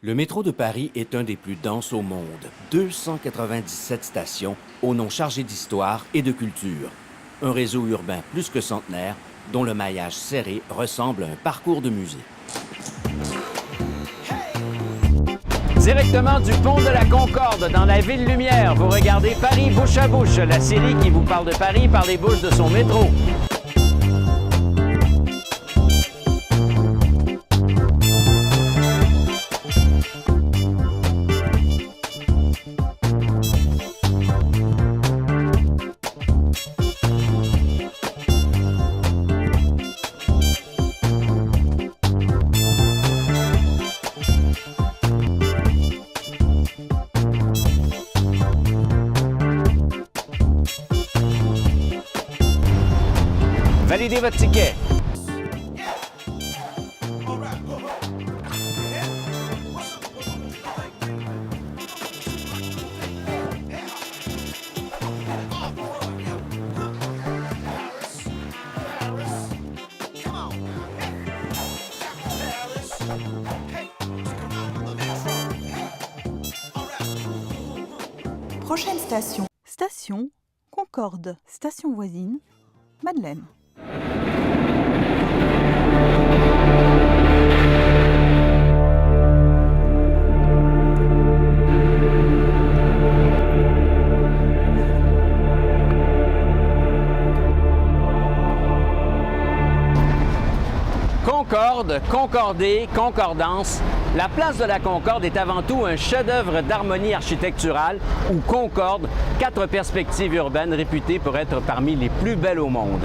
Le métro de Paris est un des plus denses au monde. 297 stations au nom chargé d'histoire et de culture. Un réseau urbain plus que centenaire dont le maillage serré ressemble à un parcours de musée. Directement du pont de la Concorde, dans la Ville Lumière, vous regardez Paris bouche à bouche, la série qui vous parle de Paris par les bouches de son métro. Validez votre ticket. Prochaine station. Station Concorde. Station voisine Madeleine. Concorde, concordé, concordance. La place de la Concorde est avant tout un chef-d'œuvre d'harmonie architecturale où concordent 4 perspectives urbaines réputées pour être parmi les plus belles au monde.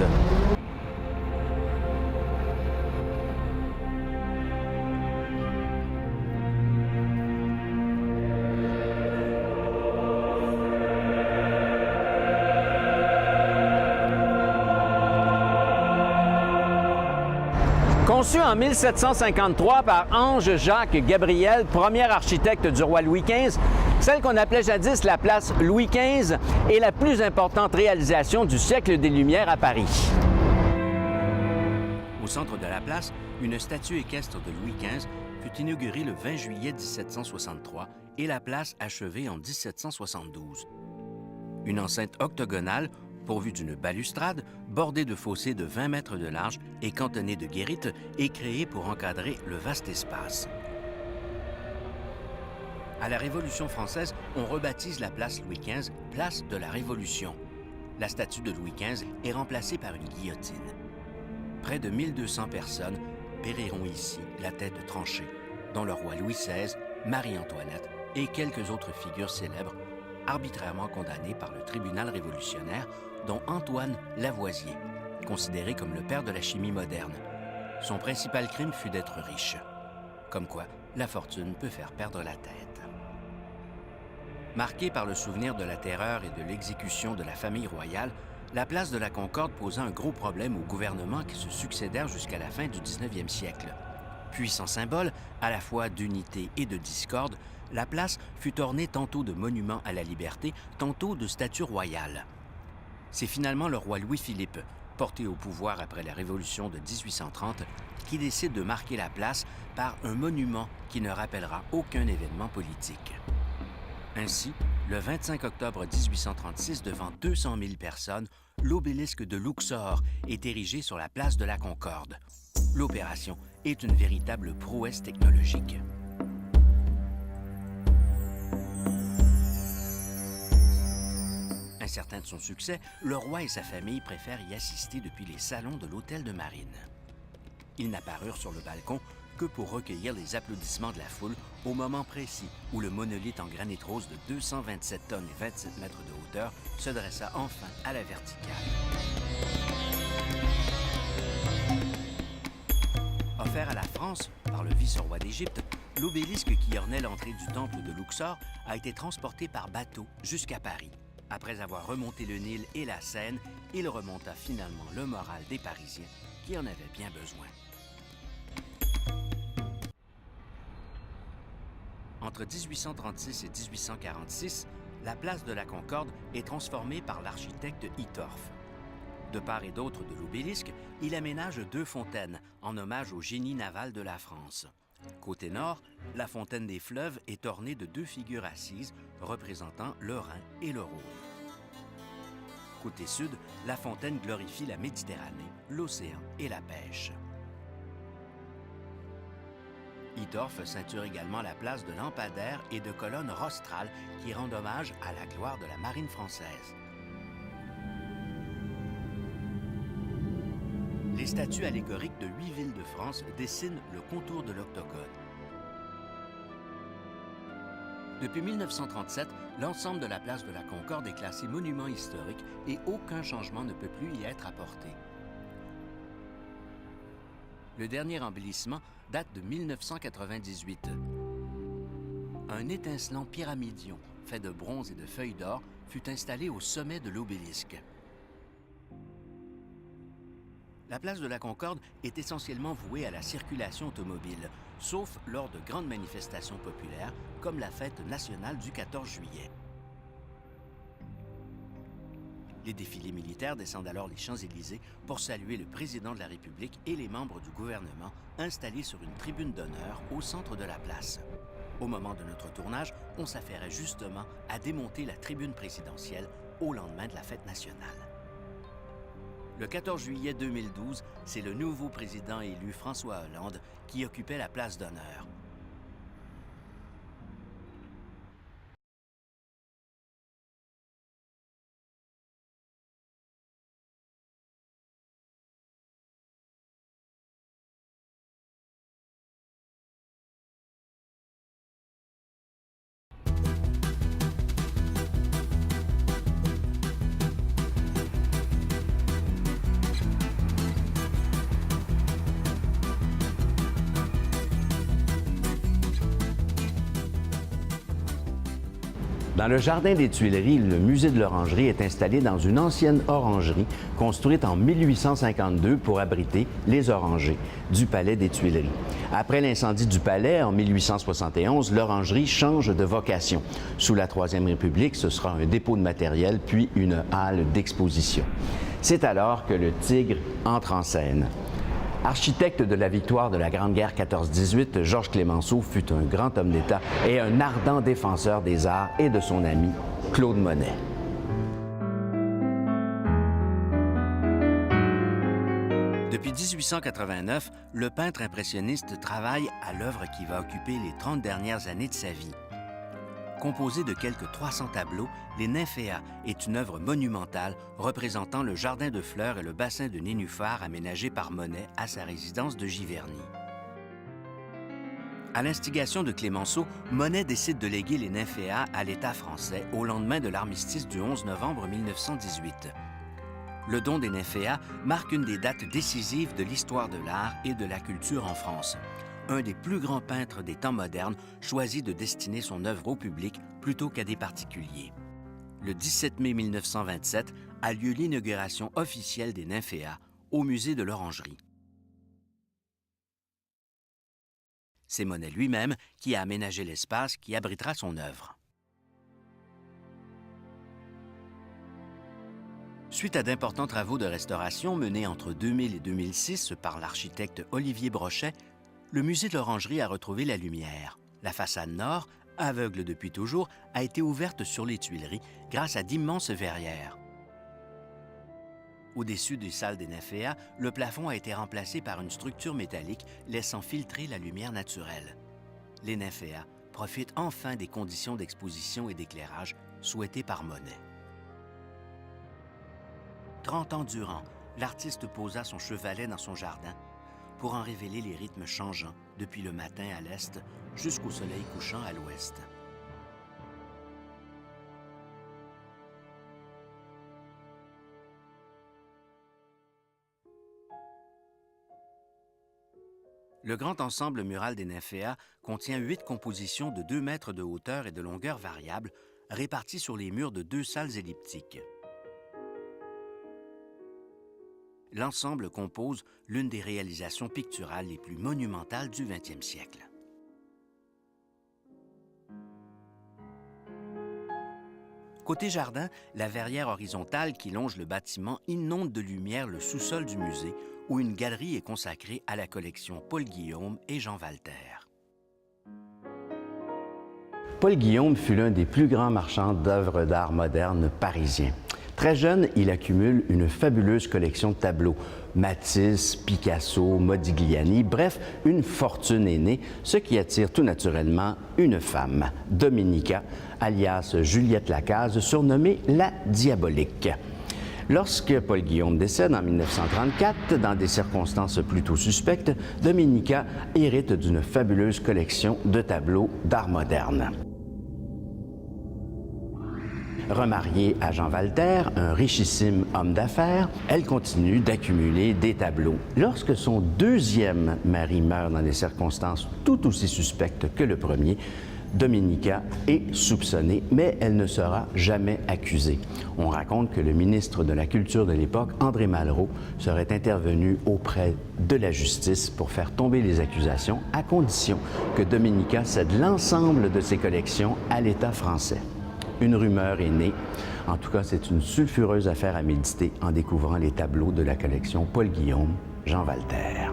Conçue en 1753 par Ange-Jacques Gabriel, premier architecte du roi Louis XV, celle qu'on appelait jadis la place Louis XV est la plus importante réalisation du siècle des Lumières à Paris. Au centre de la place, une statue équestre de Louis XV fut inaugurée le 20 juillet 1763 et la place achevée en 1772. Une enceinte octogonale pourvue d'une balustrade, bordée de fossés de 20 mètres de large et cantonnée de guérites, est créée pour encadrer le vaste espace. À la Révolution française, on rebaptise la place Louis XV « Place de la Révolution ». La statue de Louis XV est remplacée par une guillotine. Près de 1200 personnes périront ici, la tête tranchée, dont le roi Louis XVI, Marie-Antoinette et quelques autres figures célèbres, arbitrairement condamnées par le tribunal révolutionnaire, dont Antoine Lavoisier, considéré comme le père de la chimie moderne. Son principal crime fut d'être riche. Comme quoi, la fortune peut faire perdre la tête. Marquée par le souvenir de la terreur et de l'exécution de la famille royale, la place de la Concorde posa un gros problème aux gouvernements qui se succédèrent jusqu'à la fin du 19e siècle. Puissant symbole, à la fois d'unité et de discorde, la place fut ornée tantôt de monuments à la liberté, tantôt de statues royales. C'est finalement le roi Louis-Philippe, porté au pouvoir après la Révolution de 1830, qui décide de marquer la place par un monument qui ne rappellera aucun événement politique. Ainsi, le 25 octobre 1836, devant 200 000 personnes, l'obélisque de Luxor est érigé sur la place de la Concorde. L'opération est une véritable prouesse technologique. Incertain de son succès, le roi et sa famille préfèrent y assister depuis les salons de l'hôtel de marine. Ils n'apparurent sur le balcon que pour recueillir les applaudissements de la foule au moment précis où le monolithe en granit rose de 227 tonnes et 27 mètres de hauteur se dressa enfin à la verticale. Offert à la France par le vice-roi d'Égypte, l'obélisque qui ornait l'entrée du temple de Luxor a été transporté par bateau jusqu'à Paris. Après avoir remonté le Nil et la Seine, il remonta finalement le moral des Parisiens qui en avaient bien besoin. Entre 1836 et 1846, la place de la Concorde est transformée par l'architecte Hittorf. De part et d'autre de l'obélisque, il aménage 2 fontaines en hommage au génie naval de la France. Côté nord, la fontaine des fleuves est ornée de 2 figures assises représentant le Rhin et le Rhône. Côté sud, la fontaine glorifie la Méditerranée, l'océan et la pêche. Hittorf ceinture également la place de lampadaires et de colonnes rostrales qui rendent hommage à la gloire de la marine française. Les statues allégoriques de 8 villes de France dessinent le contour de l'Octogone. Depuis 1937, l'ensemble de la place de la Concorde est classé monument historique et aucun changement ne peut plus y être apporté. Le dernier embellissement date de 1998. Un étincelant pyramidion fait de bronze et de feuilles d'or fut installé au sommet de l'obélisque. La place de la Concorde est essentiellement vouée à la circulation automobile, sauf lors de grandes manifestations populaires comme la fête nationale du 14 juillet. Les défilés militaires descendent alors les Champs-Élysées pour saluer le président de la République et les membres du gouvernement installés sur une tribune d'honneur au centre de la place. Au moment de notre tournage, on s'affairait justement à démonter la tribune présidentielle au lendemain de la fête nationale. Le 14 juillet 2012, c'est le nouveau président élu François Hollande qui occupait la place d'honneur. Dans le jardin des Tuileries, le musée de l'Orangerie est installé dans une ancienne orangerie construite en 1852 pour abriter les orangers du Palais des Tuileries. Après l'incendie du Palais en 1871, l'orangerie change de vocation. Sous la Troisième République, ce sera un dépôt de matériel puis une halle d'exposition. C'est alors que le Tigre entre en scène. Architecte de la victoire de la Grande Guerre 14-18, Georges Clemenceau fut un grand homme d'État et un ardent défenseur des arts et de son ami Claude Monet. Depuis 1889, le peintre impressionniste travaille à l'œuvre qui va occuper les 30 dernières années de sa vie. Composée de quelques 300 tableaux, Les Nymphéas est une œuvre monumentale représentant le jardin de fleurs et le bassin de nénuphars aménagé par Monet à sa résidence de Giverny. À l'instigation de Clemenceau, Monet décide de léguer les Nymphéas à l'État français au lendemain de l'armistice du 11 novembre 1918. Le don des Nymphéas marque une des dates décisives de l'histoire de l'art et de la culture en France. Un des plus grands peintres des temps modernes choisit de destiner son œuvre au public plutôt qu'à des particuliers. Le 17 mai 1927 a lieu l'inauguration officielle des Nymphéas au musée de l'Orangerie. C'est Monet lui-même qui a aménagé l'espace qui abritera son œuvre. Suite à d'importants travaux de restauration menés entre 2000 et 2006 par l'architecte Olivier Brochet, le musée de l'Orangerie a retrouvé la lumière. La façade nord, aveugle depuis toujours, a été ouverte sur les Tuileries grâce à d'immenses verrières. Au-dessus des salles des Nymphéas, le plafond a été remplacé par une structure métallique laissant filtrer la lumière naturelle. Les Nymphéas profitent enfin des conditions d'exposition et d'éclairage souhaitées par Monet. 30 ans durant, l'artiste posa son chevalet dans son jardin pour en révéler les rythmes changeants depuis le matin à l'est jusqu'au soleil couchant à l'ouest. Le grand ensemble mural des Nymphéas contient 8 compositions de 2 mètres de hauteur et de longueur variable, réparties sur les murs de 2 salles elliptiques. L'ensemble compose l'une des réalisations picturales les plus monumentales du 20e siècle. Côté jardin, la verrière horizontale qui longe le bâtiment inonde de lumière le sous-sol du musée, où une galerie est consacrée à la collection Paul Guillaume et Jean Walter. Paul Guillaume fut l'un des plus grands marchands d'œuvres d'art moderne parisiens. Très jeune, il accumule une fabuleuse collection de tableaux. Matisse, Picasso, Modigliani, bref, une fortune est née, ce qui attire tout naturellement une femme, Dominica, alias Juliette Lacaze, surnommée la Diabolique. Lorsque Paul Guillaume décède en 1934, dans des circonstances plutôt suspectes, Dominica hérite d'une fabuleuse collection de tableaux d'art moderne. Remariée à Jean Walter, un richissime homme d'affaires, elle continue d'accumuler des tableaux. Lorsque son deuxième mari meurt dans des circonstances tout aussi suspectes que le premier, Dominica est soupçonnée, mais elle ne sera jamais accusée. On raconte que le ministre de la Culture de l'époque, André Malraux, serait intervenu auprès de la justice pour faire tomber les accusations, à condition que Dominica cède l'ensemble de ses collections à l'État français. Une rumeur est née. En tout cas, c'est une sulfureuse affaire à méditer en découvrant les tableaux de la collection Paul Guillaume, Jean Walter.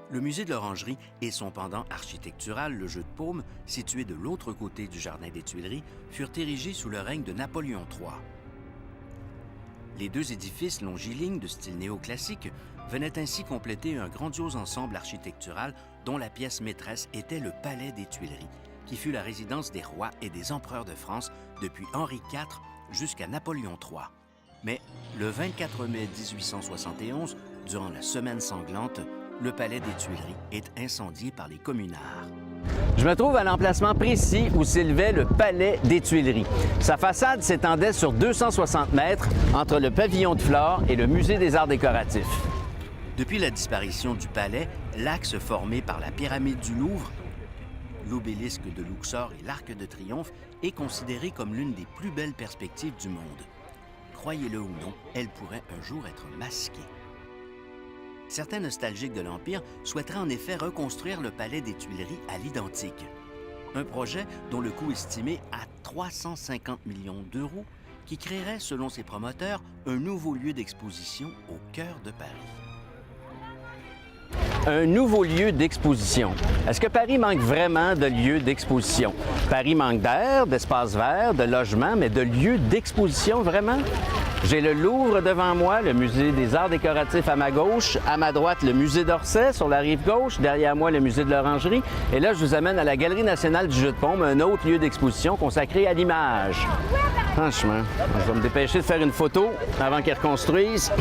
Le musée de l'Orangerie et son pendant architectural, le Jeu de Paume, situé de l'autre côté du Jardin des Tuileries, furent érigés sous le règne de Napoléon III. Les deux édifices longilignes de style néoclassique venaient ainsi compléter un grandiose ensemble architectural dont la pièce maîtresse était le Palais des Tuileries, qui fut la résidence des rois et des empereurs de France depuis Henri IV jusqu'à Napoléon III. Mais le 24 mai 1871, durant la Semaine sanglante, le Palais des Tuileries est incendié par les communards. Je me trouve à l'emplacement précis où s'élevait le Palais des Tuileries. Sa façade s'étendait sur 260 mètres entre le pavillon de flore et le musée des arts décoratifs. Depuis la disparition du palais, l'axe formé par la pyramide du Louvre, l'obélisque de Luxor et l'Arc de Triomphe est considéré comme l'une des plus belles perspectives du monde. Croyez-le ou non, elle pourrait un jour être masquée. Certains nostalgiques de l'Empire souhaiteraient en effet reconstruire le palais des Tuileries à l'identique. Un projet dont le coût estimé à 350 millions d'euros qui créerait, selon ses promoteurs, un nouveau lieu d'exposition au cœur de Paris. Un nouveau lieu d'exposition. Est-ce que Paris manque vraiment de lieux d'exposition? Paris manque d'air, d'espaces verts, de logements, mais de lieux d'exposition vraiment? J'ai le Louvre devant moi, le musée des arts décoratifs à ma gauche, à ma droite le musée d'Orsay sur la rive gauche, derrière moi le musée de l'Orangerie, et là je vous amène à la Galerie nationale du Jeu de Paume, un autre lieu d'exposition consacré à l'image. Franchement, je vais me dépêcher de faire une photo avant qu'ils reconstruisent.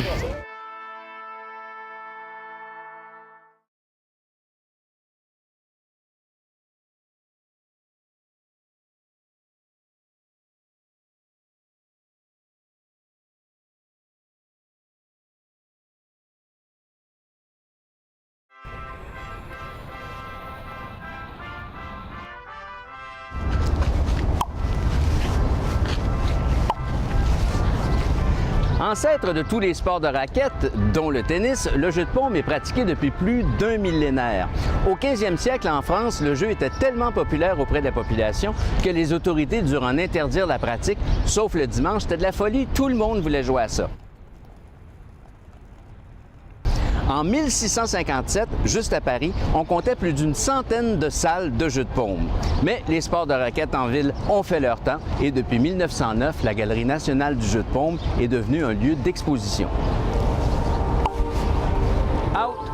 Ancêtre de tous les sports de raquettes, dont le tennis, le jeu de paume est pratiqué depuis plus d'un millénaire. Au 15e siècle, en France, le jeu était tellement populaire auprès de la population que les autorités durent en interdire la pratique, sauf le dimanche, c'était de la folie, tout le monde voulait jouer à ça. En 1657, juste à Paris, on comptait plus d'une centaine de salles de jeux de paume. Mais les sports de raquettes en ville ont fait leur temps et depuis 1909, la Galerie nationale du jeu de paume est devenue un lieu d'exposition. Out!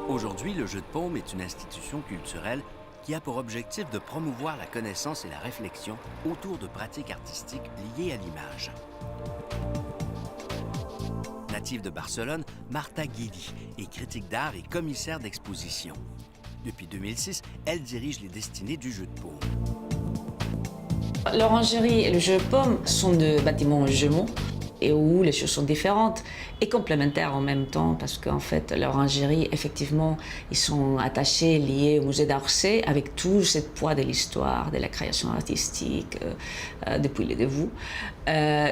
Aujourd'hui, le jeu de paume est une institution culturelle qui a pour objectif de promouvoir la connaissance et la réflexion autour de pratiques artistiques liées à l'image. Native de Barcelone, Marta Guidi est critique d'art et commissaire d'exposition. Depuis 2006, elle dirige les destinées du jeu de paume. L'orangerie et le jeu de paume sont deux bâtiments jumeaux et où les choses sont différentes et complémentaires en même temps parce qu'en fait, l'orangerie, effectivement, ils sont attachés, liés au musée d'Orsay avec tout ce poids de l'histoire, de la création artistique depuis le début.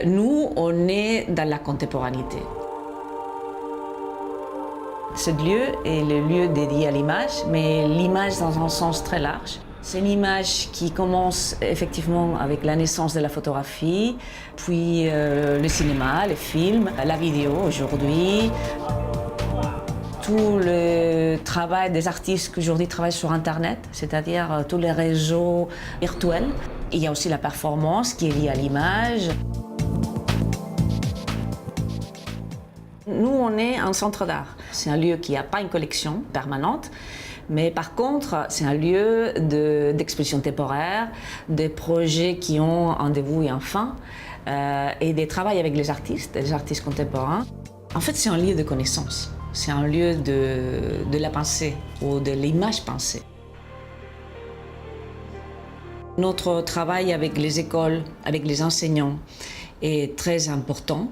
Nous, on est dans la contemporanéité. Ce lieu est le lieu dédié à l'image, mais l'image dans un sens très large. C'est une image qui commence effectivement avec la naissance de la photographie, puis le cinéma, les films, la vidéo aujourd'hui. Tout le travail des artistes qui aujourd'hui travaillent sur Internet, c'est-à-dire tous les réseaux virtuels. Il y a aussi la performance qui est liée à l'image. Nous, on est un centre d'art. C'est un lieu qui n'a pas une collection permanente, mais par contre, c'est un lieu d'exposition temporaire, des projets qui ont un début et un fin, et des travaux avec les artistes contemporains. En fait, c'est un lieu de connaissance. C'est un lieu de la pensée ou de l'image pensée. Notre travail avec les écoles, avec les enseignants est très important.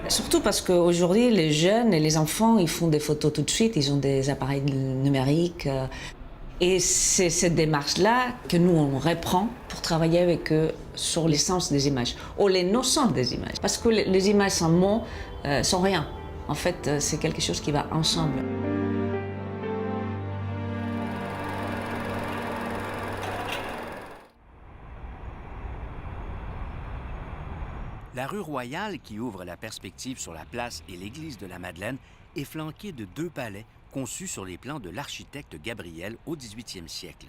Surtout parce qu'aujourd'hui, les jeunes et les enfants, ils font des photos tout de suite, ils ont des appareils numériques. Et c'est cette démarche-là que nous, on reprend pour travailler avec eux sur l'essence des images, ou les notions des images. Parce que les images sans mots sont rien. En fait, c'est quelque chose qui va ensemble. La rue Royale, qui ouvre la perspective sur la place et l'église de la Madeleine, est flanquée de 2 palais conçus sur les plans de l'architecte Gabriel au 18e siècle.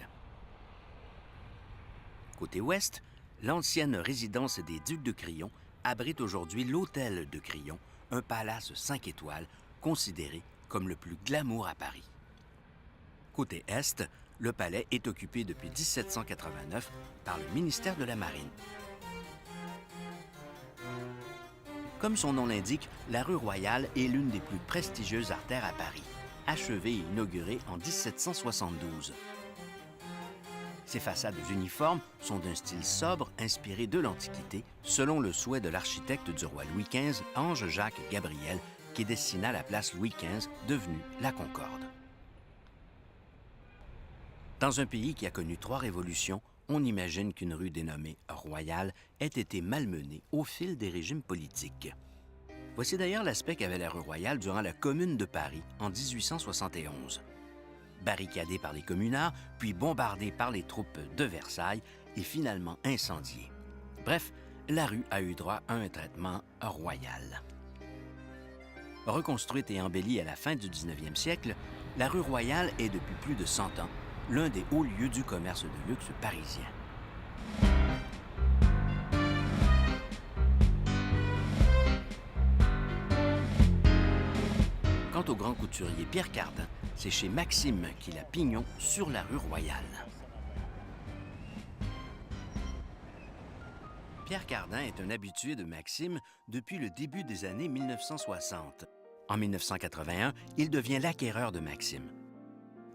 Côté ouest, l'ancienne résidence des ducs de Crillon abrite aujourd'hui l'hôtel de Crillon, un palace 5 étoiles considéré comme le plus glamour à Paris. Côté est, le palais est occupé depuis 1789 par le ministère de la Marine. Comme son nom l'indique, la rue Royale est l'une des plus prestigieuses artères à Paris, achevée et inaugurée en 1772. Ses façades uniformes sont d'un style sobre inspiré de l'Antiquité, selon le souhait de l'architecte du roi Louis XV, Ange-Jacques Gabriel, qui dessina la place Louis XV, devenue la Concorde. Dans un pays qui a connu 3 révolutions, on imagine qu'une rue dénommée Royale ait été malmenée au fil des régimes politiques. Voici d'ailleurs l'aspect qu'avait la rue Royale durant la Commune de Paris en 1871. Barricadée par les communards, puis bombardée par les troupes de Versailles et finalement incendiée. Bref, la rue a eu droit à un traitement royal. Reconstruite et embellie à la fin du 19e siècle, la rue Royale est depuis plus de 100 ans l'un des hauts lieux du commerce de luxe parisien. Quant au grand couturier Pierre Cardin, c'est chez Maxime qu'il a pignon sur la rue Royale. Pierre Cardin est un habitué de Maxime depuis le début des années 1960. En 1981, il devient l'acquéreur de Maxime.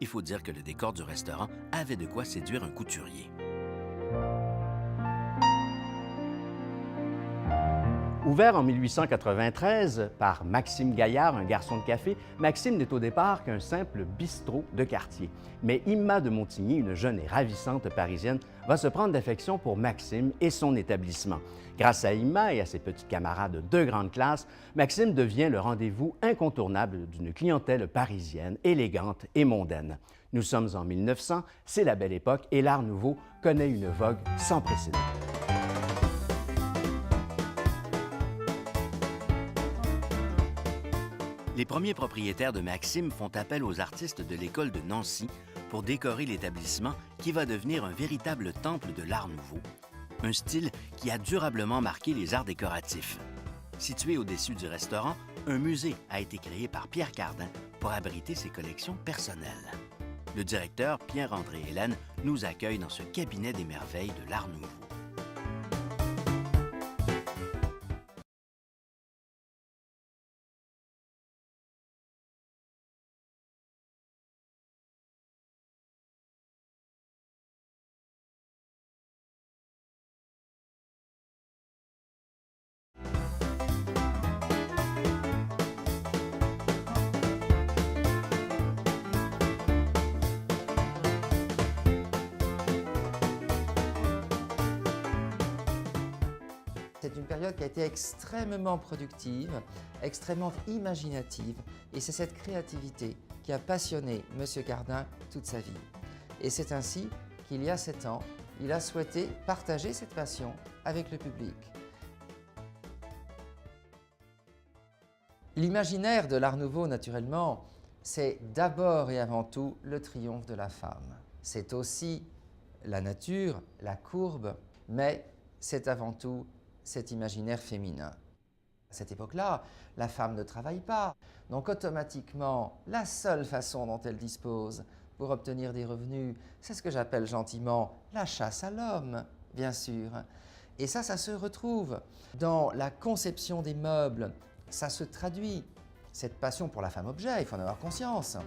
Il faut dire que le décor du restaurant avait de quoi séduire un couturier. Ouvert en 1893 par Maxime Gaillard, un garçon de café, Maxime n'est au départ qu'un simple bistrot de quartier. Mais Imma de Montigny, une jeune et ravissante Parisienne, va se prendre d'affection pour Maxime et son établissement. Grâce à Imma et à ses petits camarades de grande classe, Maxime devient le rendez-vous incontournable d'une clientèle parisienne, élégante et mondaine. Nous sommes en 1900, c'est la belle époque et l'art nouveau connaît une vogue sans précédent. Les premiers propriétaires de Maxime font appel aux artistes de l'école de Nancy pour décorer l'établissement qui va devenir un véritable temple de l'art nouveau, un style qui a durablement marqué les arts décoratifs. Situé au-dessus du restaurant, un musée a été créé par Pierre Cardin pour abriter ses collections personnelles. Le directeur, Pierre-André Hélène, nous accueille dans ce cabinet des merveilles de l'art nouveau. c'est une période qui a été extrêmement productive, extrêmement imaginative, et c'est cette créativité qui a passionné M. Cardin toute sa vie. Et c'est ainsi qu'il y a 7 ans, il a souhaité partager cette passion avec le public. L'imaginaire de l'Art Nouveau, naturellement, c'est d'abord et avant tout le triomphe de la femme. C'est aussi la nature, la courbe, mais c'est avant tout cet imaginaire féminin. À cette époque-là, la femme ne travaille pas, donc automatiquement, la seule façon dont elle dispose pour obtenir des revenus, c'est ce que j'appelle gentiment la chasse à l'homme, bien sûr. Et ça se retrouve dans la conception des meubles, ça se traduit. Cette passion pour la femme objet, il faut en avoir conscience.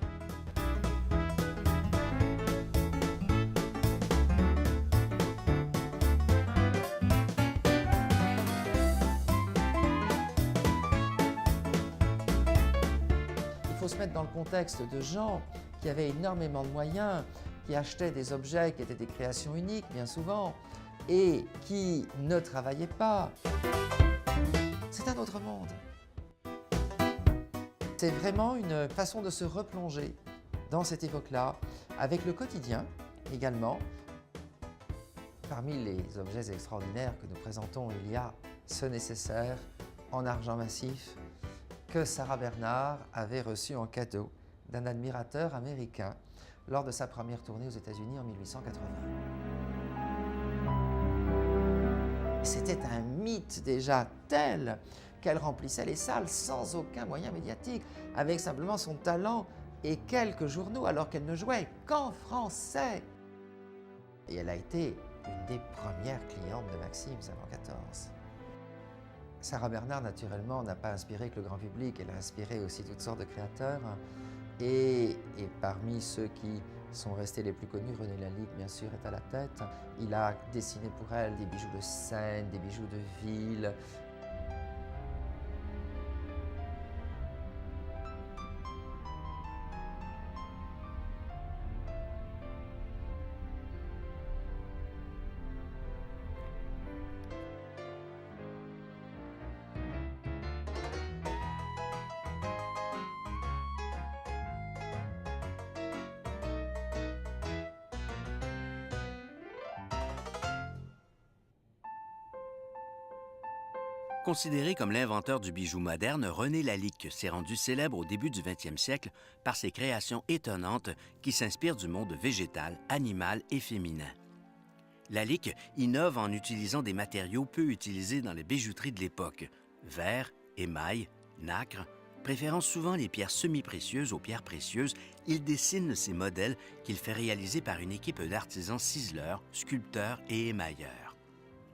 Il faut se mettre dans le contexte de gens qui avaient énormément de moyens, qui achetaient des objets qui étaient des créations uniques, bien souvent, et qui ne travaillaient pas. C'est un autre monde. C'est vraiment une façon de se replonger dans cette époque-là, avec le quotidien également. Parmi les objets extraordinaires que nous présentons, il y a ce nécessaire en argent massif que Sarah Bernhardt avait reçu en cadeau d'un admirateur américain lors de sa première tournée aux États-Unis en 1880. C'était un mythe déjà tel qu'elle remplissait les salles sans aucun moyen médiatique, avec simplement son talent et quelques journaux, alors qu'elle ne jouait qu'en français. Et elle a été une des premières clientes de Maxim avant 14. Sarah Bernhardt, naturellement, n'a pas inspiré que le grand public, elle a inspiré aussi toutes sortes de créateurs. Et parmi ceux qui sont restés les plus connus, René Lalique, bien sûr, est à la tête. Il a dessiné pour elle des bijoux de scène, des bijoux de ville. Considéré comme l'inventeur du bijou moderne, René Lalique s'est rendu célèbre au début du 20e siècle par ses créations étonnantes qui s'inspirent du monde végétal, animal et féminin. Lalique innove en utilisant des matériaux peu utilisés dans les bijouteries de l'époque, verre, émail, nacre. Préférant souvent les pierres semi-précieuses aux pierres précieuses, il dessine ses modèles qu'il fait réaliser par une équipe d'artisans ciseleurs, sculpteurs et émailleurs.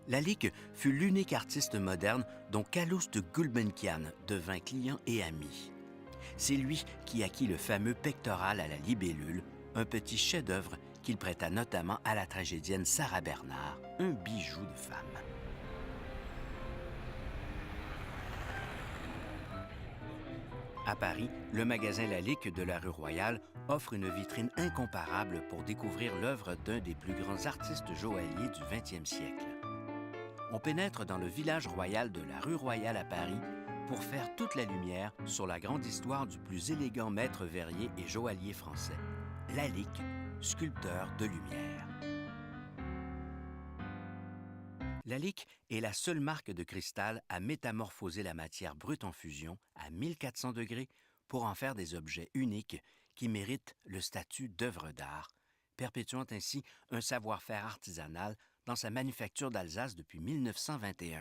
Lalique fut l'unique artiste moderne dont Calouste Gulbenkian devint client et ami. C'est lui qui acquit le fameux pectoral à la libellule, un petit chef-d'œuvre qu'il prêta notamment à la tragédienne Sarah Bernhardt, un bijou de femme. À Paris, le magasin Lalique de la rue Royale offre une vitrine incomparable pour découvrir l'œuvre d'un des plus grands artistes joailliers du 20e siècle. On pénètre dans le village royal de la rue Royale à Paris pour faire toute la lumière sur la grande histoire du plus élégant maître verrier et joaillier français, Lalique, sculpteur de lumière. Lalique est la seule marque de cristal à métamorphoser la matière brute en fusion à 1400 degrés pour en faire des objets uniques qui méritent le statut d'œuvre d'art, perpétuant ainsi un savoir-faire artisanal dans sa manufacture d'Alsace depuis 1921.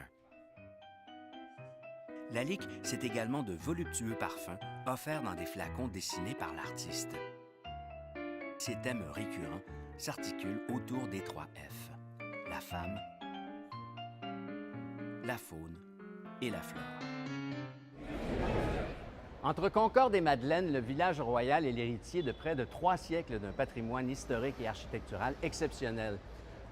Lalique, c'est également de voluptueux parfums offerts dans des flacons dessinés par l'artiste. Ses thèmes récurrents s'articulent autour des 3 F, la femme, la faune et la flore. Entre Concorde et Madeleine, le village royal est l'héritier de près de 3 siècles d'un patrimoine historique et architectural exceptionnel.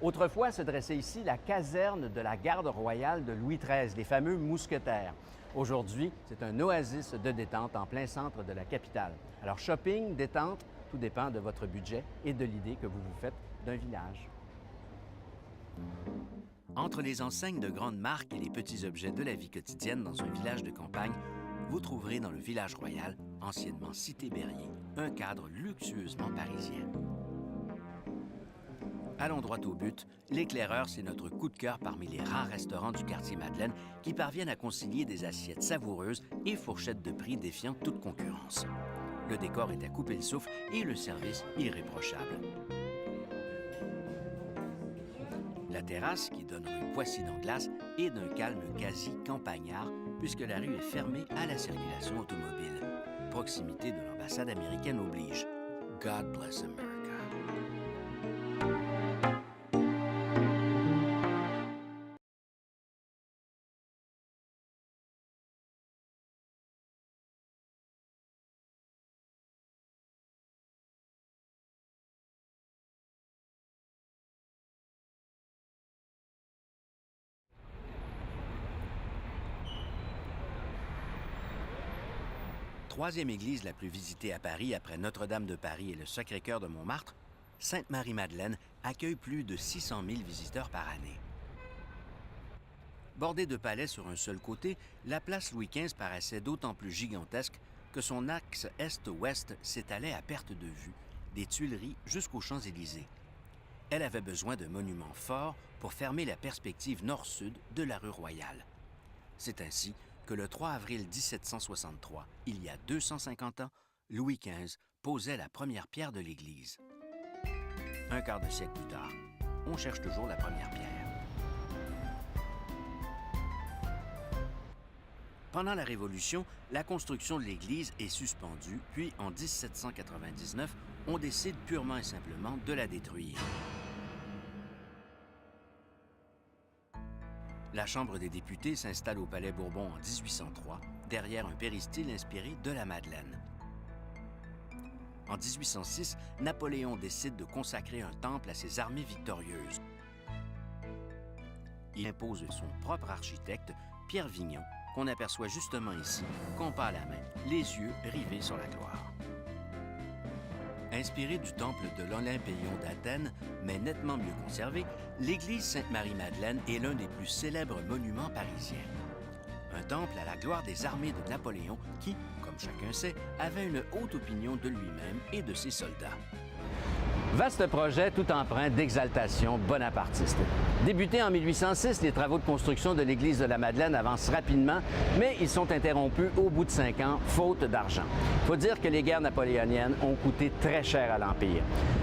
Autrefois se dressait ici la caserne de la garde royale de Louis XIII, les fameux mousquetaires. Aujourd'hui, c'est un oasis de détente en plein centre de la capitale. Alors shopping, détente, tout dépend de votre budget et de l'idée que vous vous faites d'un village. Entre les enseignes de grandes marques et les petits objets de la vie quotidienne dans un village de campagne, vous trouverez dans le village royal, anciennement Cité Berrier, un cadre luxueusement parisien. Allons droit au but, l'Éclaireur, c'est notre coup de cœur parmi les rares restaurants du quartier Madeleine qui parviennent à concilier des assiettes savoureuses et fourchettes de prix défiant toute concurrence. Le décor est à couper le souffle et le service irréprochable. La terrasse, qui donne rue Poissy-d'Anglas, est d'un calme quasi campagnard puisque la rue est fermée à la circulation automobile. Proximité de l'ambassade américaine oblige. God bless America. Troisième église la plus visitée à Paris après Notre-Dame de Paris et le Sacré-Cœur de Montmartre, Sainte-Marie-Madeleine accueille plus de 600 000 visiteurs par année. Bordée de palais sur un seul côté, la place Louis XV paraissait d'autant plus gigantesque que son axe est-ouest s'étalait à perte de vue, des Tuileries jusqu'aux Champs-Élysées. Elle avait besoin de monuments forts pour fermer la perspective nord-sud de la rue Royale. C'est ainsi que le 3 avril 1763, il y a 250 ans, Louis XV posait la première pierre de l'église. Un quart de siècle plus tard, on cherche toujours la première pierre. Pendant la Révolution, la construction de l'église est suspendue, puis en 1799, on décide purement et simplement de la détruire. La Chambre des députés s'installe au Palais Bourbon en 1803, derrière un péristyle inspiré de la Madeleine. En 1806, Napoléon décide de consacrer un temple à ses armées victorieuses. Il impose son propre architecte, Pierre Vignon, qu'on aperçoit justement ici, compas à la main, les yeux rivés sur la gloire. Inspiré du temple de l'Olympéion d'Athènes, mais nettement mieux conservé, l'église Sainte-Marie-Madeleine est l'un des plus célèbres monuments parisiens. Un temple à la gloire des armées de Napoléon qui, comme chacun sait, avait une haute opinion de lui-même et de ses soldats. Vaste projet tout empreint d'exaltation bonapartiste. Débutés en 1806, les travaux de construction de l'église de la Madeleine avancent rapidement, mais ils sont interrompus au bout de 5 ans, faute d'argent. Il faut dire que les guerres napoléoniennes ont coûté très cher à l'Empire.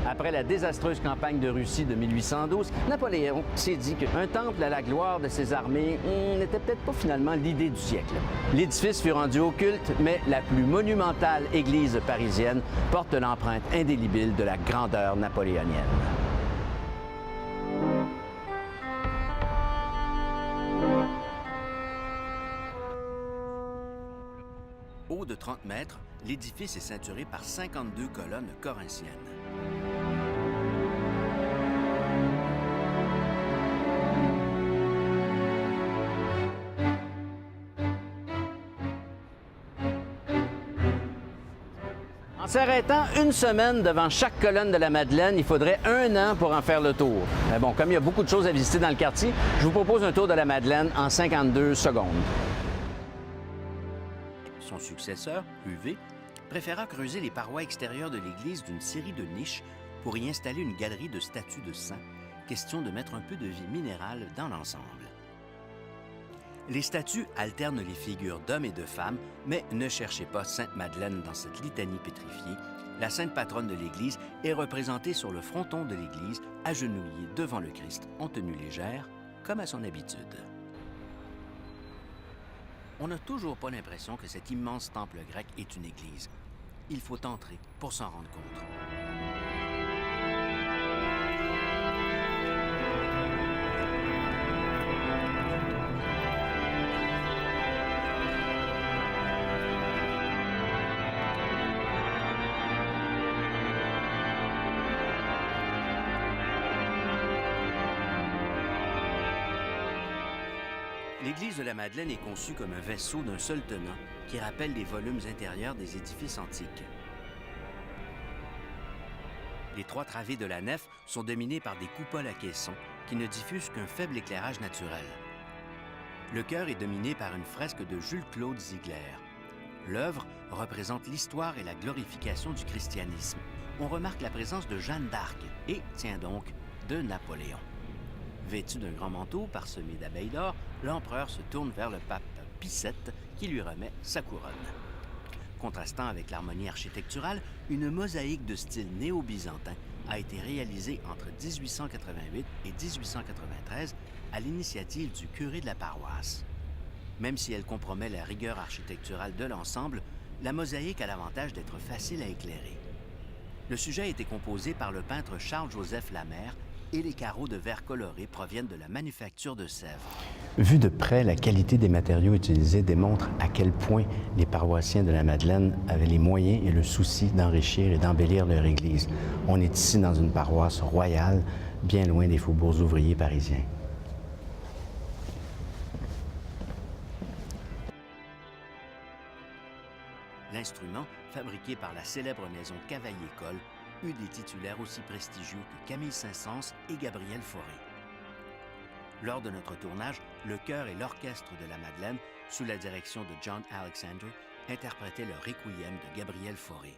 Après la désastreuse campagne de Russie de 1812, Napoléon s'est dit qu'un temple à la gloire de ses armées n'était peut-être pas finalement l'idée du siècle. L'édifice fut rendu au culte, mais la plus monumentale église parisienne porte l'empreinte indélébile de la grandeur napoléonienne. Haut de 30 mètres, l'édifice est ceinturé par 52 colonnes corinthiennes. En s'arrêtant une semaine devant chaque colonne de la Madeleine, il faudrait 1 an pour en faire le tour. Mais bon, comme il y a beaucoup de choses à visiter dans le quartier, je vous propose un tour de la Madeleine en 52 secondes. Son successeur, Huvé, préféra creuser les parois extérieures de l'église d'une série de niches pour y installer une galerie de statues de saints, question de mettre un peu de vie minérale dans l'ensemble. Les statues alternent les figures d'hommes et de femmes, mais ne cherchez pas Sainte-Madeleine dans cette litanie pétrifiée. La sainte patronne de l'Église est représentée sur le fronton de l'Église, agenouillée devant le Christ en tenue légère, comme à son habitude. On n'a toujours pas l'impression que cet immense temple grec est une église. Il faut entrer pour s'en rendre compte. L'église de la Madeleine est conçue comme un vaisseau d'un seul tenant qui rappelle les volumes intérieurs des édifices antiques. Les 3 travées de la nef sont dominées par des coupoles à caissons qui ne diffusent qu'un faible éclairage naturel. Le chœur est dominé par une fresque de Jules-Claude Ziegler. L'œuvre représente l'histoire et la glorification du christianisme. On remarque la présence de Jeanne d'Arc et, tiens donc, de Napoléon. Vêtu d'un grand manteau parsemé d'abeilles d'or, l'empereur se tourne vers le pape Pie VII qui lui remet sa couronne. Contrastant avec l'harmonie architecturale, une mosaïque de style néo-byzantin a été réalisée entre 1888 et 1893 à l'initiative du curé de la paroisse. Même si elle compromet la rigueur architecturale de l'ensemble, la mosaïque a l'avantage d'être facile à éclairer. Le sujet a été composé par le peintre Charles-Joseph Lamère et les carreaux de verre coloré proviennent de la manufacture de Sèvres. Vu de près, la qualité des matériaux utilisés démontre à quel point les paroissiens de la Madeleine avaient les moyens et le souci d'enrichir et d'embellir leur église. On est ici dans une paroisse royale, bien loin des faubourgs ouvriers parisiens. L'instrument, fabriqué par la célèbre maison Cavaillé-Coll, eut des titulaires aussi prestigieux que Camille Saint-Saëns et Gabriel Fauré. Lors de notre tournage, le chœur et l'orchestre de la Madeleine, sous la direction de John Alexander, interprétaient le Requiem de Gabriel Fauré.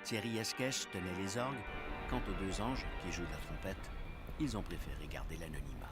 Thierry Esquèche tenait les orgues. Quant aux 2 anges qui jouent de la trompette, ils ont préféré garder l'anonymat.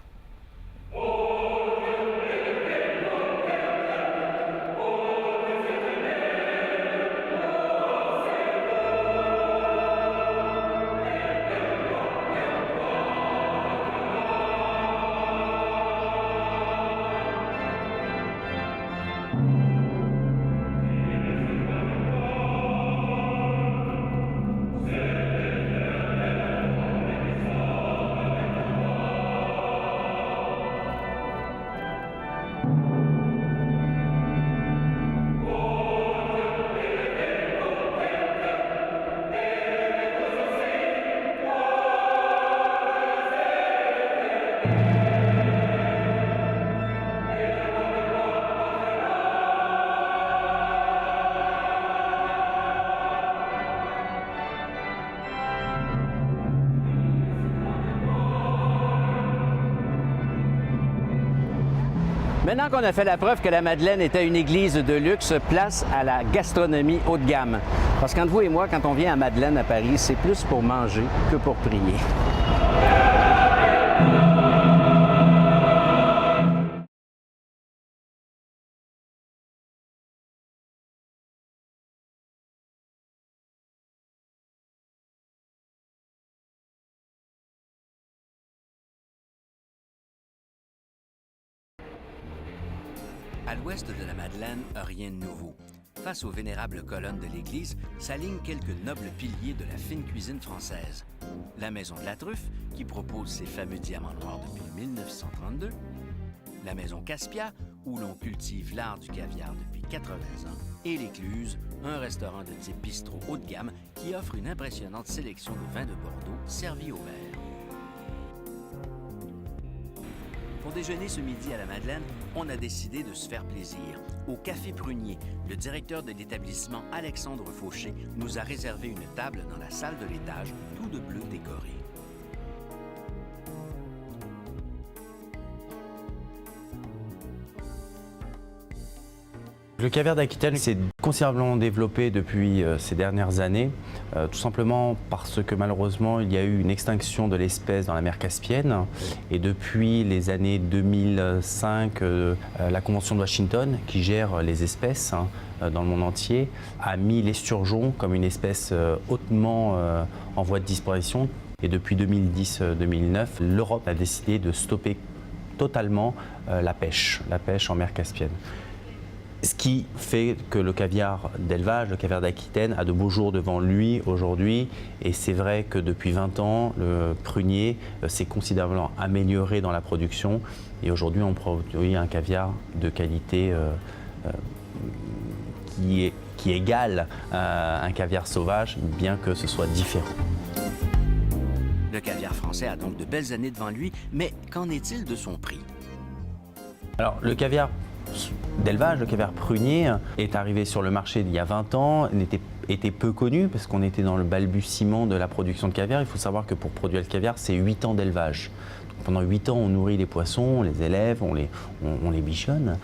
Maintenant qu'on a fait la preuve que la Madeleine était une église de luxe, place à la gastronomie haut de gamme. Parce qu'entre vous et moi, quand on vient à Madeleine à Paris, c'est plus pour manger que pour prier. À l'ouest de la Madeleine, rien de nouveau. Face aux vénérables colonnes de l'église, s'alignent quelques nobles piliers de la fine cuisine française. La Maison de la Truffe, qui propose ses fameux diamants noirs depuis 1932. La Maison Caspia, où l'on cultive l'art du caviar depuis 80 ans. Et l'Écluse, un restaurant de type bistrot haut de gamme qui offre une impressionnante sélection de vins de Bordeaux servis au verre. Pour déjeuner ce midi à la Madeleine, on a décidé de se faire plaisir. Au Café Prunier, le directeur de l'établissement, Alexandre Fauché, nous a réservé une table dans la salle de l'étage, tout de bleu décoré. Le caviar d'Aquitaine s'est considérablement développé depuis ces dernières années, tout simplement parce que malheureusement il y a eu une extinction de l'espèce dans la mer Caspienne et depuis les années 2005, la Convention de Washington qui gère les espèces dans le monde entier a mis l'esturgeon comme une espèce hautement en voie de disparition et depuis 2010-2009, l'Europe a décidé de stopper totalement la pêche en mer Caspienne. Ce qui fait que le caviar d'élevage, le caviar d'Aquitaine, a de beaux jours devant lui aujourd'hui. Et c'est vrai que depuis 20 ans, le prunier s'est considérablement amélioré dans la production. Et aujourd'hui, on produit un caviar de qualité qui égale un caviar sauvage, bien que ce soit différent. Le caviar français a donc de belles années devant lui, mais qu'en est-il de son prix? Alors, le caviar d'élevage. Le caviar prunier est arrivé sur le marché il y a 20 ans, était peu connu parce qu'on était dans le balbutiement de la production de caviar. Il faut savoir que pour produire le caviar, c'est 8 ans d'élevage. Pendant 8 ans, on nourrit les poissons, on les élève, on les bichonne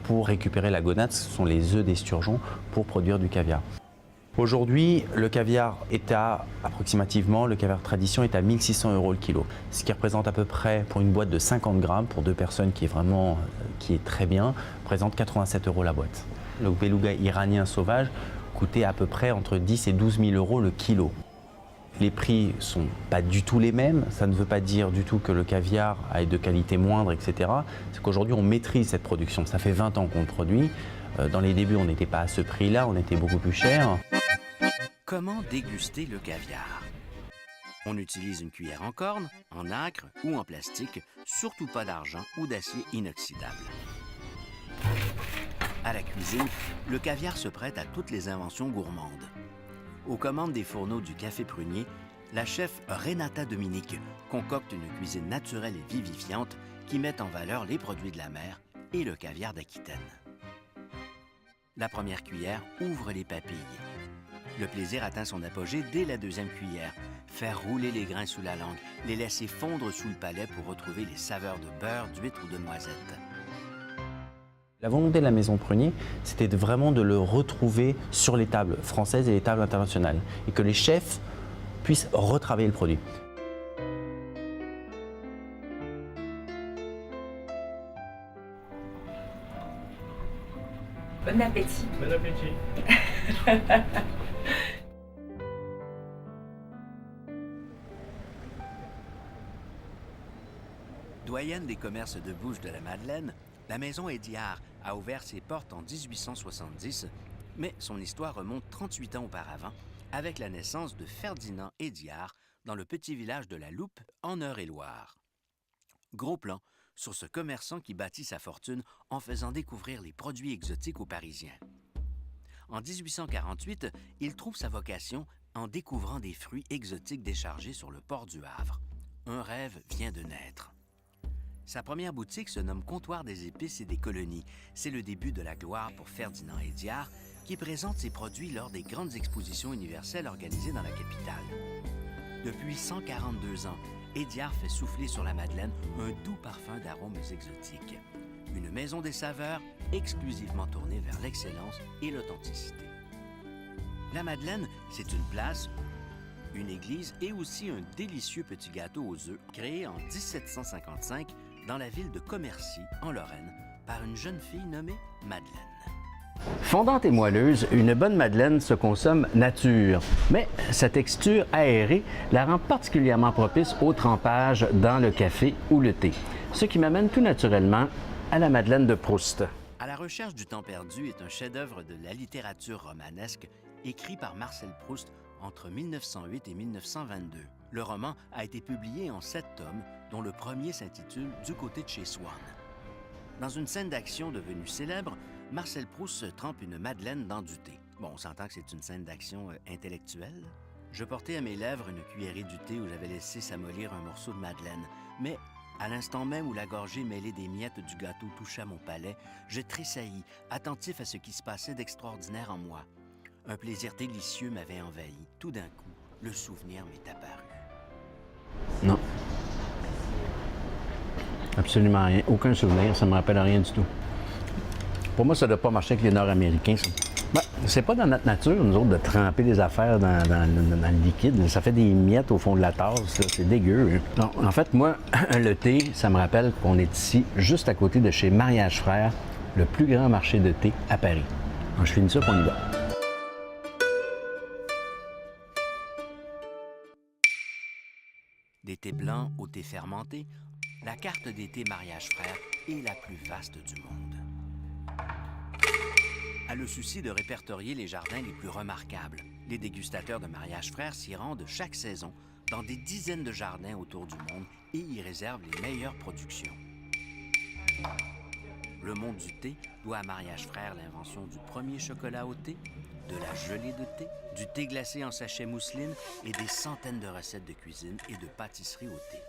pour récupérer la gonade, ce sont les œufs d'esturgeon pour produire du caviar. Aujourd'hui, le caviar est approximativement, le caviar tradition est à 1 600 € le kilo, ce qui représente à peu près, pour une boîte de 50 grammes, pour 2 personnes qui est très bien, représente 87 € la boîte. Le beluga iranien sauvage coûtait à peu près entre 10 et 12 000 € le kilo. Les prix ne sont pas du tout les mêmes, ça ne veut pas dire du tout que le caviar est de qualité moindre, etc. C'est qu'aujourd'hui on maîtrise cette production, ça fait 20 ans qu'on le produit. Dans les débuts on n'était pas à ce prix-là, on était beaucoup plus cher. Comment déguster le caviar? On utilise une cuillère en corne, en nacre ou en plastique, surtout pas d'argent ou d'acier inoxydable. À la cuisine, le caviar se prête à toutes les inventions gourmandes. Aux commandes des fourneaux du Café Prunier, la chef Renata Dominique concocte une cuisine naturelle et vivifiante qui met en valeur les produits de la mer et le caviar d'Aquitaine. La première cuillère ouvre les papilles. Le plaisir atteint son apogée dès la deuxième cuillère. Faire rouler les grains sous la langue, les laisser fondre sous le palais pour retrouver les saveurs de beurre, d'huître ou de noisette. La volonté de la Maison Prunier, c'était vraiment de le retrouver sur les tables françaises et les tables internationales, et que les chefs puissent retravailler le produit. Bon appétit. Bon appétit. Doyenne des commerces de bouche de la Madeleine, la maison Hédiard a ouvert ses portes en 1870, mais son histoire remonte 38 ans auparavant, avec la naissance de Ferdinand Hédiard dans le petit village de la Loupe, en Eure-et-Loir. Gros plan sur ce commerçant qui bâtit sa fortune en faisant découvrir les produits exotiques aux Parisiens. En 1848, il trouve sa vocation en découvrant des fruits exotiques déchargés sur le port du Havre. Un rêve vient de naître. Sa première boutique se nomme Comptoir des épices et des colonies. C'est le début de la gloire pour Ferdinand Hédiard, qui présente ses produits lors des grandes expositions universelles organisées dans la capitale. Depuis 142 ans, Hédiard fait souffler sur la Madeleine un doux parfum d'arômes exotiques. Une maison des saveurs exclusivement tournée vers l'excellence et l'authenticité. La Madeleine, c'est une place, une église et aussi un délicieux petit gâteau aux œufs créé en 1755 dans la ville de Commercy, en Lorraine, par une jeune fille nommée Madeleine. Fondante et moelleuse, une bonne madeleine se consomme nature, mais sa texture aérée la rend particulièrement propice au trempage dans le café ou le thé, ce qui m'amène tout naturellement à la Madeleine de Proust. À la recherche du temps perdu est un chef-d'œuvre de la littérature romanesque écrit par Marcel Proust entre 1908 et 1922. Le roman a été publié en 7 tomes, dont le premier s'intitule « Du côté de chez Swann ». Dans une scène d'action devenue célèbre, Marcel Proust se trempe une madeleine dans du thé. Bon, on s'entend que c'est une scène d'action intellectuelle. Je portais à mes lèvres une cuillerée du thé où j'avais laissé s'amollir un morceau de madeleine. Mais à l'instant même où la gorgée mêlée des miettes du gâteau toucha mon palais, je tressaillis, attentif à ce qui se passait d'extraordinaire en moi. Un plaisir délicieux m'avait envahi. Tout d'un coup, le souvenir m'est apparu. Non. Absolument rien. Aucun souvenir. Ça ne me rappelle rien du tout. Pour moi, ça ne doit pas marcher avec les Nord-Américains, ça. Ben, c'est pas dans notre nature, nous autres, de tremper des affaires dans le liquide. Ça fait des miettes au fond de la tasse. Là. C'est dégueu. Hein. Non, en fait, moi, le thé, ça me rappelle qu'on est ici, juste à côté de chez Mariage Frères, le plus grand marché de thé à Paris. Alors, je finis ça, puis on y va. Des thés blancs au thé fermenté, la carte des thés Mariage Frères est la plus vaste du monde. A le souci de répertorier les jardins les plus remarquables. Les dégustateurs de Mariage Frères s'y rendent chaque saison dans des dizaines de jardins autour du monde et y réservent les meilleures productions. Le monde du thé doit à Mariage Frères l'invention du premier chocolat au thé, de la gelée de thé, du thé glacé en sachet mousseline et des centaines de recettes de cuisine et de pâtisserie au thé.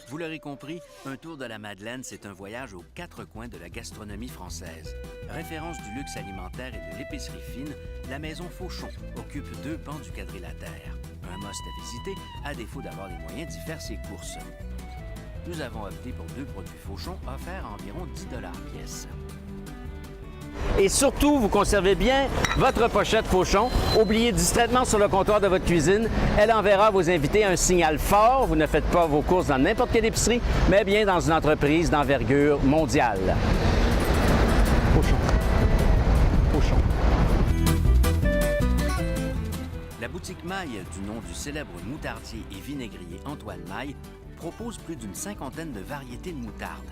Vous l'aurez compris, un tour de la Madeleine, c'est un voyage aux quatre coins de la gastronomie française. Référence du luxe alimentaire et de l'épicerie fine, la maison Fauchon occupe 2 pans du quadrilatère. Un must à visiter, à défaut d'avoir les moyens d'y faire ses courses. Nous avons opté pour 2 produits Fauchon offerts à environ 10 $ pièce. Et surtout, vous conservez bien votre pochette Fauchon. Oubliez distraitement sur le comptoir de votre cuisine. Elle enverra vos invités un signal fort. Vous ne faites pas vos courses dans n'importe quelle épicerie, mais bien dans une entreprise d'envergure mondiale. Fauchon. Fauchon. La boutique Maille, du nom du célèbre moutardier et vinaigrier Antoine Maille, propose plus d'une 50aine de variétés de moutarde.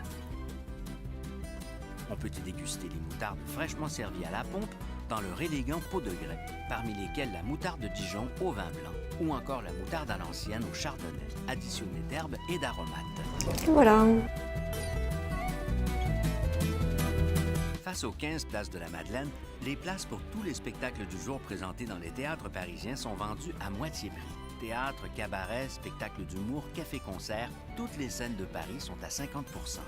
On peut y déguster les moutardes fraîchement servies à la pompe dans leur élégant pot de grès, parmi lesquelles la moutarde de Dijon au vin blanc ou encore la moutarde à l'ancienne au chardonnay, additionnée d'herbes et d'aromates. Voilà. Face aux 15 places de la Madeleine, les places pour tous les spectacles du jour présentés dans les théâtres parisiens sont vendues à moitié prix. Théâtre, cabaret, spectacle d'humour, café-concert, toutes les scènes de Paris sont à 50 %.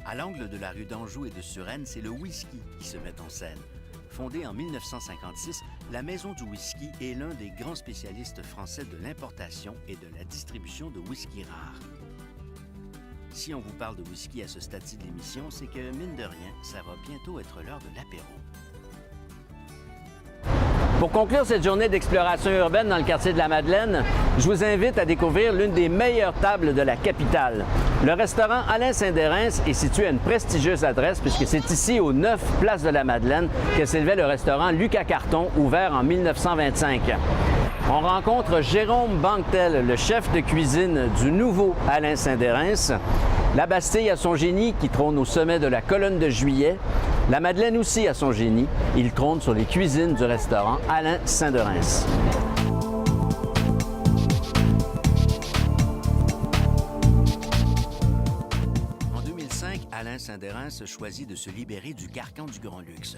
À l'angle de la rue d'Anjou et de Suresnes, c'est le whisky qui se met en scène. Fondée en 1956, la Maison du Whisky est l'un des grands spécialistes français de l'importation et de la distribution de whisky rares. Si on vous parle de whisky à ce stade-ci de l'émission, c'est que, mine de rien, ça va bientôt être l'heure de l'apéro. Pour conclure cette journée d'exploration urbaine dans le quartier de la Madeleine, je vous invite à découvrir l'une des meilleures tables de la capitale. Le restaurant Alain Saint-Dérens est situé à une prestigieuse adresse puisque c'est ici, au 9 Place de la Madeleine, que s'élevait le restaurant Lucas Carton, ouvert en 1925. On rencontre Jérôme Banquetel, le chef de cuisine du nouveau Alain Saint-Dérens. La Bastille a son génie qui trône au sommet de la colonne de Juillet. La Madeleine aussi a son génie. Il trône sur les cuisines du restaurant Alain Saint-Dérens. En 2005, Alain Saint-Dérens choisit de se libérer du carcan du grand luxe.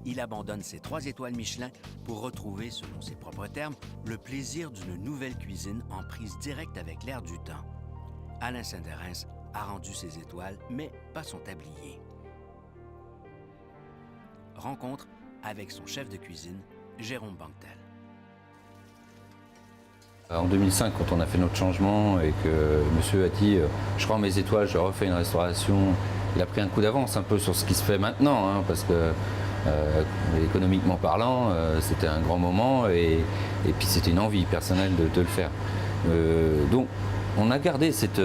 Il abandonne ses 3 étoiles Michelin pour retrouver, selon ses propres termes, le plaisir d'une nouvelle cuisine en prise directe avec l'air du temps. Alain Saint-Dérens a rendu ses étoiles, mais pas son tablier. Rencontre avec son chef de cuisine, Jérôme Banquetel. En 2005, quand on a fait notre changement et que monsieur a dit je rends mes étoiles, je refais une restauration, il a pris un coup d'avance un peu sur ce qui se fait maintenant, hein, parce que économiquement parlant, c'était un grand moment et puis c'était une envie personnelle de le faire. Donc on a gardé cet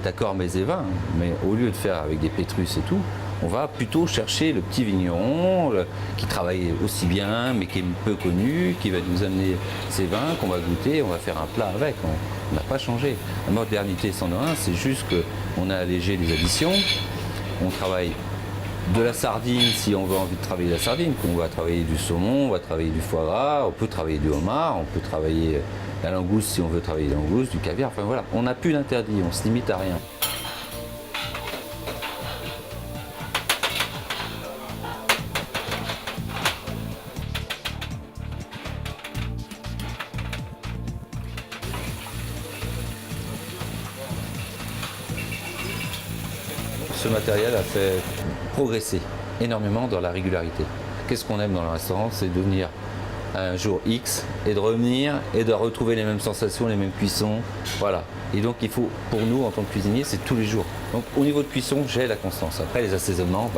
accord mets et vins, mais au lieu de faire avec des pétrus et tout, on va plutôt chercher le petit vigneron qui travaille aussi bien, mais qui est peu connu, qui va nous amener ses vins qu'on va goûter, on va faire un plat avec. On n'a pas changé. La modernité sans rien, c'est juste qu'on a allégé les additions, on travaille de la sardine si on veut envie de travailler la sardine, on va travailler du saumon, on va travailler du foie gras, on peut travailler du homard, on peut travailler la langouste si on veut travailler la langouste, du caviar, enfin voilà, on n'a plus d'interdit, on ne se limite à rien. Ce matériel a fait progresser énormément dans la régularité. Qu'est-ce qu'on aime dans le restaurant? C'est de venir un jour X et de revenir et de retrouver les mêmes sensations, les mêmes cuissons. Voilà. Et donc il faut, pour nous en tant que cuisinier, c'est tous les jours. Donc au niveau de cuisson, j'ai la constance. Après les assaisonnements,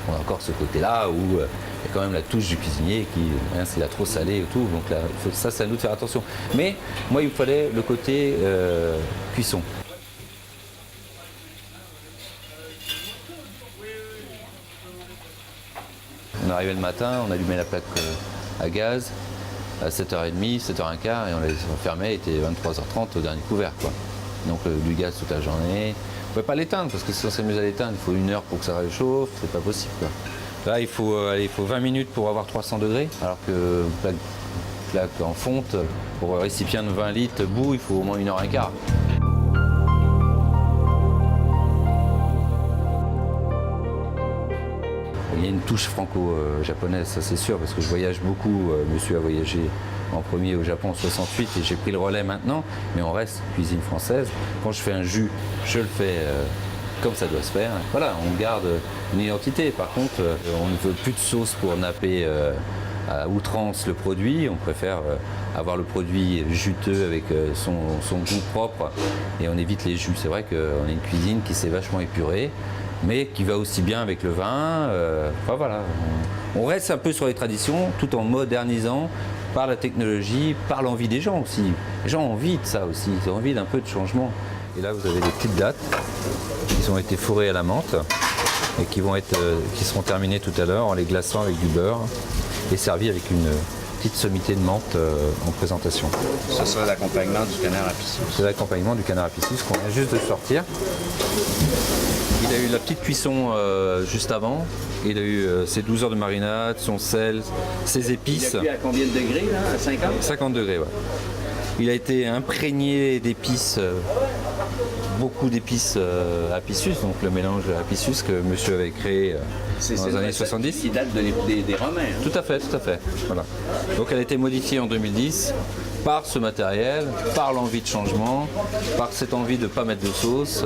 on a encore ce côté-là où il y a quand même la touche du cuisinier qui, s'il a trop salé et tout. Donc là, ça, c'est à nous de faire attention. Mais moi, il me fallait le côté cuisson. On arrivait le matin, on allumait la plaque à gaz à 7h30, 7h15 et on les fermait, il était 23h30 au dernier couvert, quoi. Donc du gaz toute la journée. On ne pouvait pas l'éteindre parce que si on s'amuse à l'éteindre, il faut 1 heure pour que ça réchauffe, c'est pas possible, quoi. Là, il faut 20 minutes pour avoir 300 degrés, alors que plaque en fonte, pour un récipient de 20 litres bout, il faut au moins 1h15. Il y a une touche franco-japonaise, ça c'est sûr, parce que je voyage beaucoup. Monsieur a voyagé en premier au Japon en 68 et j'ai pris le relais maintenant, mais on reste cuisine française. Quand je fais un jus, je le fais comme ça doit se faire. Voilà, on garde une identité. Par contre, on ne veut plus de sauce pour napper à outrance le produit. On préfère avoir le produit juteux avec son goût propre et on évite les jus. C'est vrai qu'on a une cuisine qui s'est vachement épurée, mais qui va aussi bien avec le vin. Enfin, voilà, on reste un peu sur les traditions tout en modernisant par la technologie, par l'envie des gens aussi. Les gens ont envie de ça aussi, ils ont envie d'un peu de changement. Et là, vous avez des petites dattes qui ont été fourrées à la menthe et qui seront terminées tout à l'heure en les glaçant avec du beurre et servies avec une petite sommité de menthe en présentation. Ce sera l'accompagnement du canard à pissus. C'est l'accompagnement du canard à pissus qu'on vient juste de sortir. Il a eu la petite cuisson juste avant. Il a eu ses 12 heures de marinade, son sel, ses épices. Il a cuit à combien de degrés, là? À 50? 50 degrés, ouais. Il a été imprégné d'épices, beaucoup d'épices apicius, donc le mélange apicius que monsieur avait créé dans les années 70. Qui date des Romains. Hein? Tout à fait, tout à fait. Voilà. Donc elle a été modifiée en 2010 par ce matériel, par l'envie de changement, par cette envie de ne pas mettre de sauce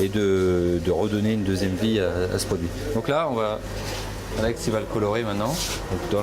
et de redonner une deuxième vie à ce produit. Donc là, Alex il va le colorer maintenant. Donc